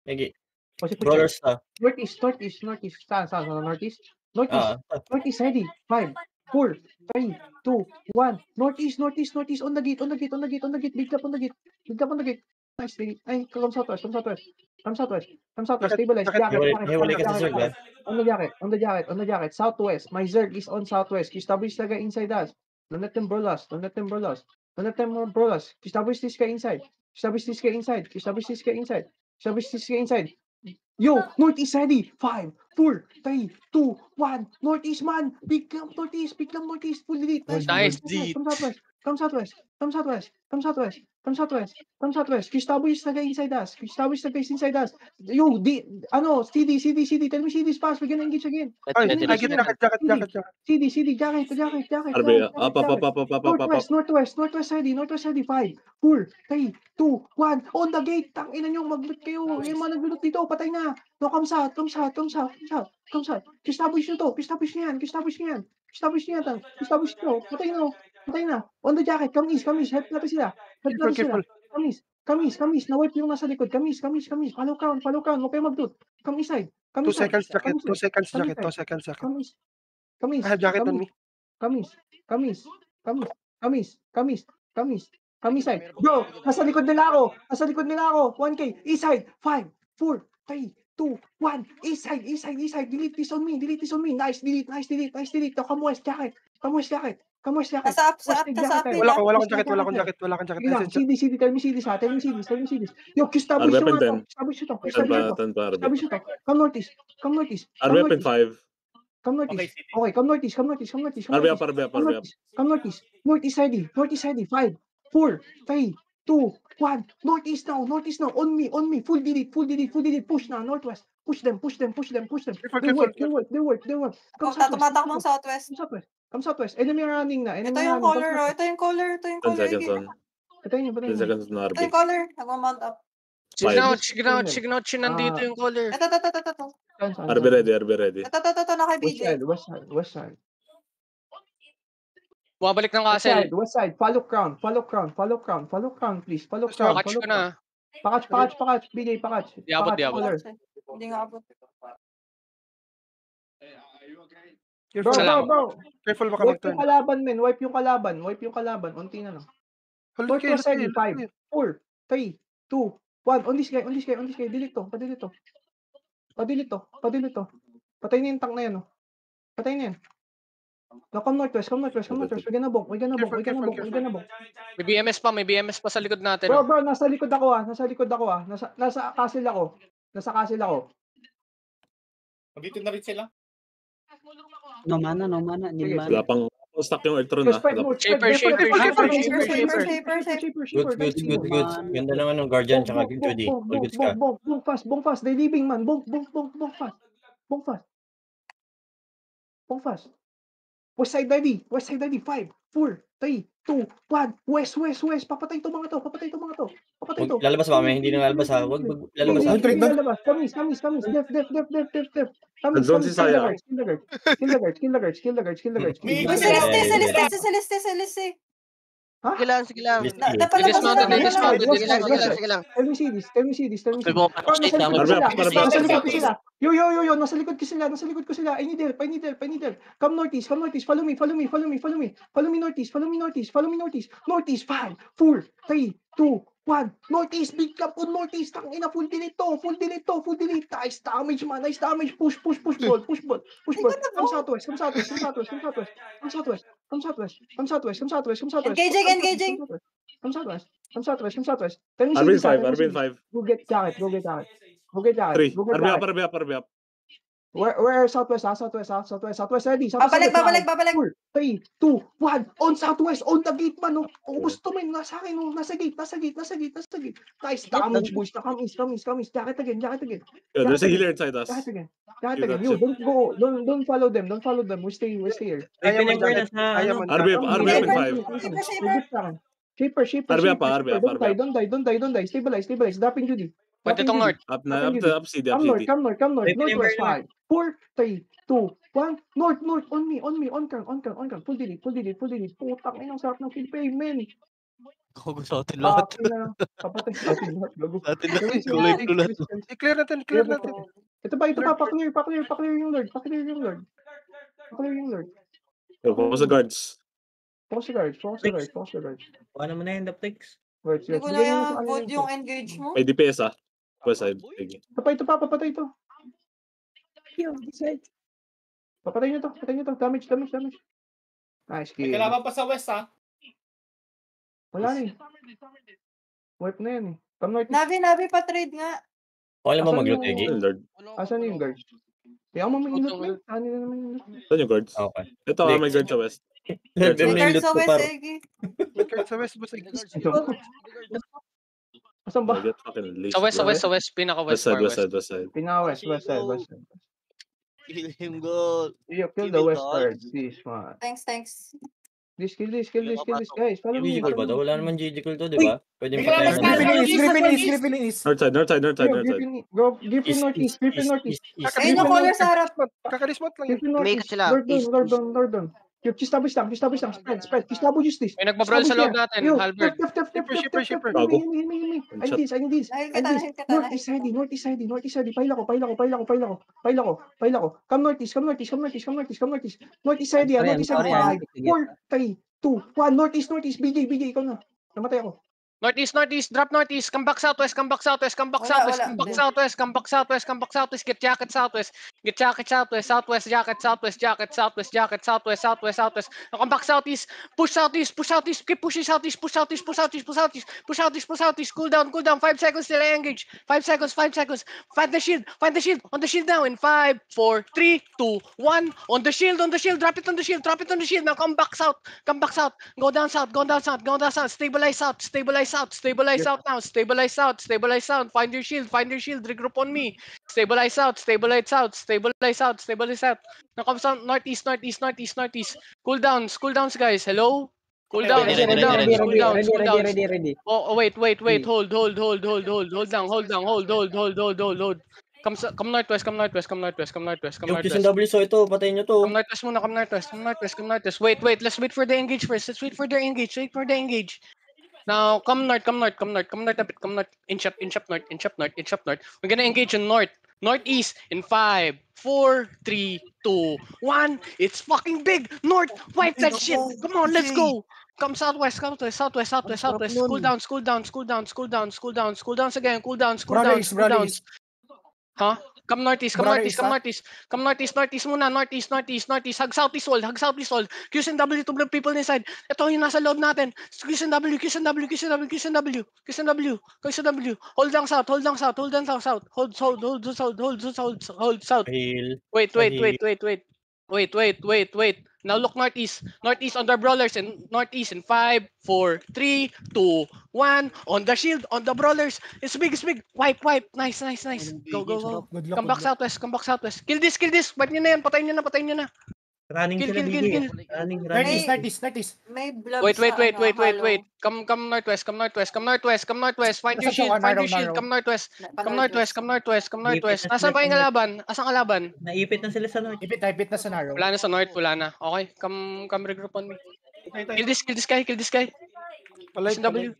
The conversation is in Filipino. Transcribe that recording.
Sige. Push it. Brawlers na. Northeast. Saan? Northeast? Northeast ready. 5, 4, 3, 2, 1. Northeast. On the gate. Big up on the gate. Nice. Ay, come southwest. Stabilize. Hiwalay ka sa Zerg, ha? On the jacket. Southwest. My Zerg is on southwest. Establish talaga inside us. Don't let them brawl us. Establish this guy inside. Yo, Northeast ready. 5, 4, 3, 2, 1. Northeast, man. Big camp Northeast. Full delete. Nice, G. Come southwest. Establish the guys inside us. Yo, CD. Tell me CD's pass. We're gonna engage again. I get jacket. CD, jacket. RB, up. Northwest ready. 5, 4, 3, 2, 1. On the gate. Tangina nyo, mag-loot kayo. Yung mga nag-loot dito, patay na. No, come south. Establish nyo to. Establish nyo yan. Patay na. On the jacket. Come east. Help natin sila. Come east. Na-wipe yung nasa likod. Come east. Follow crown. Huwag kayo mag-loot. Come east side. 2 seconds jacket. 2 seconds jacket. Come east. I have jacket on me. Come east side. Bro, nasa likod nila ako. 1K. East side. 5, 4, 3, 2, 1. East side. Delete this on me. Nice delete. Now, come west jacket. Nasa up. Wala akong jacket. CD, tell me CD. Yo, establish RB ito. 10 pa, RB. Establish ito. Come northeast. RB up in 5. Come northeast. Okay, come northeast. RB up. Come northeast. Northeast ready. 5, 4, 3, 2, 1. Northeast now. On me. Full delete. Push now. Northwest. Push them. They work. Come Tumatakbong southwest. Come southwest. Enemy running na. Ito yung caller. 10 seconds on. 10 seconds na Ito RB. yung caller. Nagmamount up. Signaut. Nandito yung caller. Ito. RB ready. Ito na kay BJ. West side. Bumabalik ng castle. West side. Follow crown, please. Follow crown. Pakatch ko na. Pakatch. BJ, pakatch. Di abot. Hindi nga abot. Bro. Careful baka Wipe mag-turn. yung kalaban, men. Wipe yung kalaban. Unti na lang. Northwest ready. 5, 4, 3, 2, 1. On this guy. Delete to. Padilito. Patay na yung tank na yan. Patay na yan. Now, come northwest. We're gonna bonk. May BMS pa sa likod natin. Bro, nasa likod ako. Nasa castle ako. Dito na rin sila. No mana. Wala pang stock yung Ultron, ha? Shaper. Goods. Ganda naman ng Guardian tsaka yung Judy. All goods ka. Bonk fast. They leaving, man. Bonk fast. West side ready. 5, 4, 3, 2, 1. West. Papatay to mga to. Lalabas ba kami? Hindi na lalabas, ha? Huwag lalabas, ha? Hindi lalabas. Kamis. Def. Nag-zone si Saya. Kill the guards. Sa liste. Ha? Sige lang. Sige lang. Tell me see this. Yo, nasa likod ko sila. I need help. Come northeast. Follow me northeast. Northeast, 5, 4, 3, 2, 1. Northeast, big cap on northeast. Tangina, full delete to. Nice damage, man. Push ball. Come southwest. Engaging. Come southwest. Tell me RB see in 5. Go get jacket. 3. RB up. Where southwest ready. Babalik. 4, 3, 2, 1. On southwest, on the gate, man. Gusto mo nasa akin, nasa gate. Nice damage, boys. Come east. Jacket again. There's a healer inside us. Jacket again. Yo, don't follow them. We stay here. RB up in 5. Shaper. RB up. Don't die. Stabilize. Dropping Judy. Pwede tong north. Up CD. Come north. Northwest 5, 4, 3, 2, 1. North. On me. On crown. Full delete. Putang ina, ang sarap ng kill pay, men. Gago sa atin lahat. Papatay na lang. Papatay sa atin lahat. Gago. Sa atin lahat. Guys, Kulay guys, kulat. guys, guys. I-clear natin, clear natin. Ito ba, pa-clear yung Lord. Pa-clear yung Lord. Pa-clear yung Lord. Focus the guards. Focus the guards, focus the guards, focus the guards. Paano mo na yung Daptex? Guards, Hindi guards. ko na Bigyan mo sa yung kanila good yung yung food. engage mo. May DPS ah. West side. Sige. Ito pa, papatay ito. Papatay nyo to. Damage. Nice May kill. kalaban pa sa west ha. Wala na eh. Wipe na yan eh. Come north. Navi pa trade nga. Okay lang ba Asan mag-loot, yung- Egi? Lord. Asan yung guards? Kaya mo mag-inot na. Saan nila naman yung Saan yung guards? Okay. Ito ah, may guards sa west. Lord, May ano yung cards loot sa ko, West, par? Egi. May card sa west, boss. Asan ba? I get fucking laced. Sa west, pinaka-west, West side, far west west. side, west side. Pinaka-west. Kill him, God. Kill Give the it west all. guards. This one. Thanks. Kill this, guys. Follow me. Giggle ba to? Wala naman giggle to, di ba? Pwede May mo kalaban patayin. sa northeast. North side, north side, north side, north side. Griffin northeast. Ayun yung color sa harap. Kakadismount lang. Griffin May northeast. sila. Lord doon. Establish lang. Spread. Establish this. May nagbabrawl sa loob natin, Halberd. Shipper. Bago. I need this. Nahil kita. Northeast side. Paila ko. Come northeast. Northeast side. 5, 4, 3, 2, 1. Northeast. BJ, ikaw na. Namatay ako. Northeast, drop northeast, come back southwest, Wala. get jacket southwest, southwest, jacket southwest, now come back southeast, push southeast, keep pushing southeast, push southeast, cool down, 5 seconds till I engage, 5 seconds, find the shield, on the shield now, in 5, 4, 3, 2, 1, on the shield, drop it on the shield, now come back south, go down south, stabilize out now, stabilize out, find your shield, regroup on me, stabilize out, now come south, northeast, cool downs guys, hello? Cool downs. Ready. Oh, wait, hold down. Come northwest. Yung QSW, so ito, patayin nyo to. Come northwest. Wait, let's wait for the engage first. Wait for the engage. Now, come north a bit, inch up north. We're gonna engage in northeast in 5, 4, 3, 2, 1. It's fucking big. North, wipe that shit. Come on, let's go. Come southwest. Cool down again. Huh? Come northeast muna, northeast. Hug southeast wall. QSW to block people inside. Ito yung nasa loob natin. QSW. Hold down south. Hold south. Heal. Wait. Now look northeast on the brawlers and northeast in 5, 4, 3, 2, 1. On the shield, on the brawlers. It's big. Wipe. Nice. Go. Come back southwest. Kill this. Wipe nyo na yan. Patayin nyo na. Running Kill. sila, BJ. Running. Northeast. May blood Wait. sa ano, Wait. Come northwest. Find your shield. Come northwest. Nasaan pa yung kalaban? Asang kalaban? Naipit na sila sa north. Ipit na sa narrow. Wala na sa north, Okay, come regroup on me. Kill this guy. Palay. QSW.